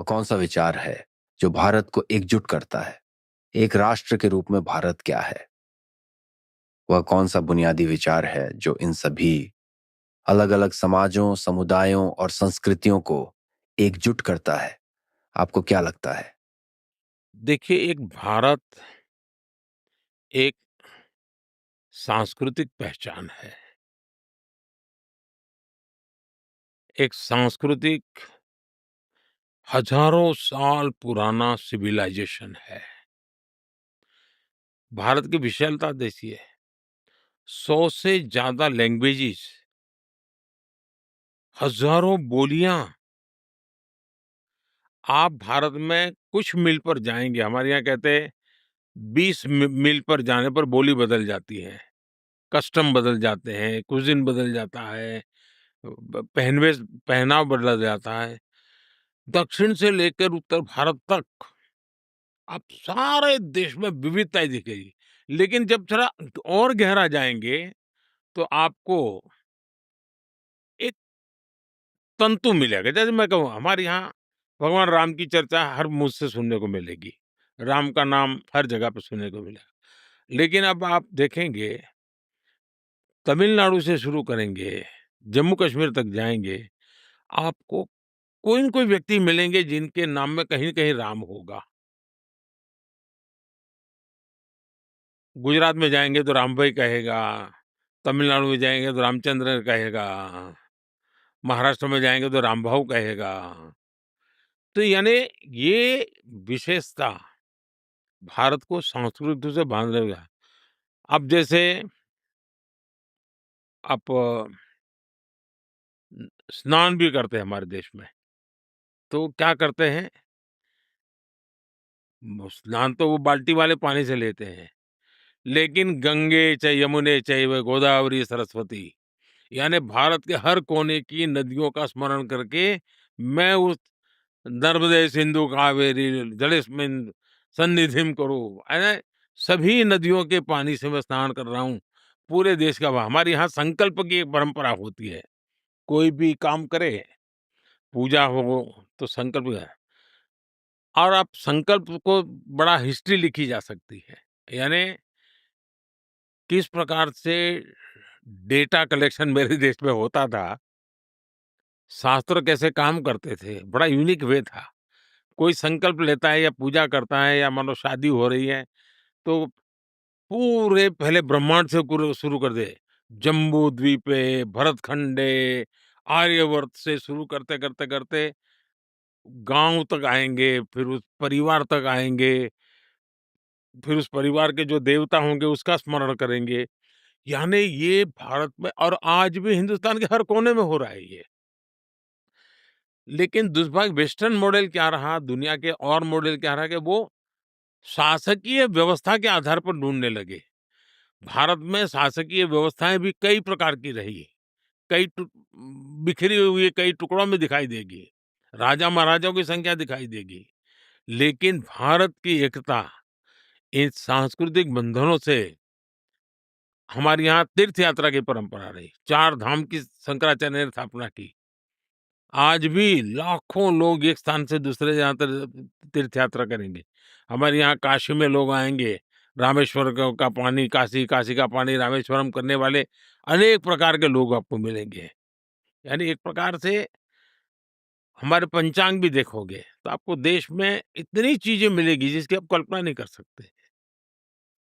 वह कौन-सा विचार है जो भारत को एकजुट करता है? एक राष्ट्र के रूप में भारत क्या है? वह कौन-सा बुनियादी विचार है जो इन सभी अलग-अलग समाजों, समुदायों और संस्कृतियों को एकजुट करता है? आपको क्या लगता है? देखिए, एक भारत एक सांस्कृतिक पहचान है, एक सांस्कृतिक हज़ारों साल पुराना सिविलाइज़ेशन है। भारत की विशालता देखिए, 100 से ज़्यादा लैंग्वेजेज़, हज़ारों बोलियाँ। आप भारत में कुछ मील पर जाएँगे, हमारे यहाँ कहते हैं 20 मील पर जाने पर बोली बदल जाती है, कस्टम बदल जाते हैं, कुज़ीन बदल जाता है, पहनाव बदला जाता है। दक्षिण से लेकर उत्तर भारत तक आप सारे देश में विविधताएं दिखेगी। लेकिन जब थोड़ा और गहरा जाएंगे तो आपको एक तंतु मिलेगा। जैसे मैं कहूँ, हमारे यहाँ भगवान राम की चर्चा हर मुंह से सुनने को मिलेगी, राम का नाम हर जगह पे सुनने को मिलेगा। लेकिन अब आप देखेंगे, तमिलनाडु से शुरू करेंगे, जम्मू कश्मीर तक जाएंगे, आपको कोई न कोई व्यक्ति मिलेंगे जिनके नाम में कहीं न कहीं राम होगा। गुजरात में जाएँगे तो राम भाई कहेगा, तमिलनाडु में जाएँगे तो रामचंद्र कहेगा, महाराष्ट्र में जाएँगे तो राम भाऊ कहेगा। तो यानी ये विशेषता भारत को संस्कृति से बांध लेगा। अब जैसे आप स्नान भी करते हैं हमारे देश में, तो क्या करते हैं, स्नान तो वो बाल्टी वाले पानी से लेते हैं, लेकिन गंगे च यमुने चैव गोदावरी सरस्वती, यानी भारत के हर कोने की नदियों का स्मरण करके मैं उस नर्मदे सिंधु कावेरी जलेस्मिन सन्निधिम करो, अरे सभी नदियों के पानी से मैं स्नान कर रहा हूँ। पूरे देश का हमारे यहाँ संकल्प की एक परंपरा होती है। कोई भी काम करे, पूजा हो तो संकल्प और आप संकल्प को बड़ा हिस्ट्री लिखी जा सकती है। यानी किस प्रकार से डेटा कलेक्शन मेरे देश में होता था, शास्त्र कैसे काम करते थे, बड़ा यूनिक वे था। कोई संकल्प लेता है या पूजा करता है या मानो शादी हो रही है, तो पूरे पहले ब्रह्मांड से शुरू कर दे। जम्बू द्वीपे, भरतखंडे, आर्यवर्त से शुरू करते, करते, करते गाँव तक आएँगे, फिर उस परिवार तक आएँगे, फिर उस परिवार के जो देवता होंगे उसका स्मरण करेंगे। यानी ये भारत में और आज भी हिंदुस्तान के हर कोने में हो रहा है ये। लेकिन दुर्भाग्य वेस्टर्न मॉडल क्या रहा, दुनिया के और मॉडल क्या रहा कि वो शासकीय व्यवस्था के आधार पर ढूँढने लगे। भारत में शासकीय व्यवस्थाएँ भी कई प्रकार की रही। कई बिखरी हुई कई टुकड़ों में दिखाई देगी। राजा-महाराजाओं की संख्या दिखाई देगी। लेकिन भारत की एकता इन सांस्कृतिक बंधनों से हमारे यहाँ तीर्थ यात्रा की परंपरा रही। 4 धाम की शंकराचार्य ने स्थापना की। आज भी लाखों लोग एक स्थान से दूसरे जहाँ तीर्थ यात्रा करेंगे। हमारे यहाँ काशी में लोग आएँगे, रामेश्वर का पानी काशी, काशी का पानी रामेश्वरम करने वाले अनेक प्रकार के लोग आपको मिलेंगे। यानी एक प्रकार से हमारे पंचांग भी देखोगे, तो आपको देश में इतनी चीज़ें मिलेगी जिसकी आप कल्पना नहीं कर सकते।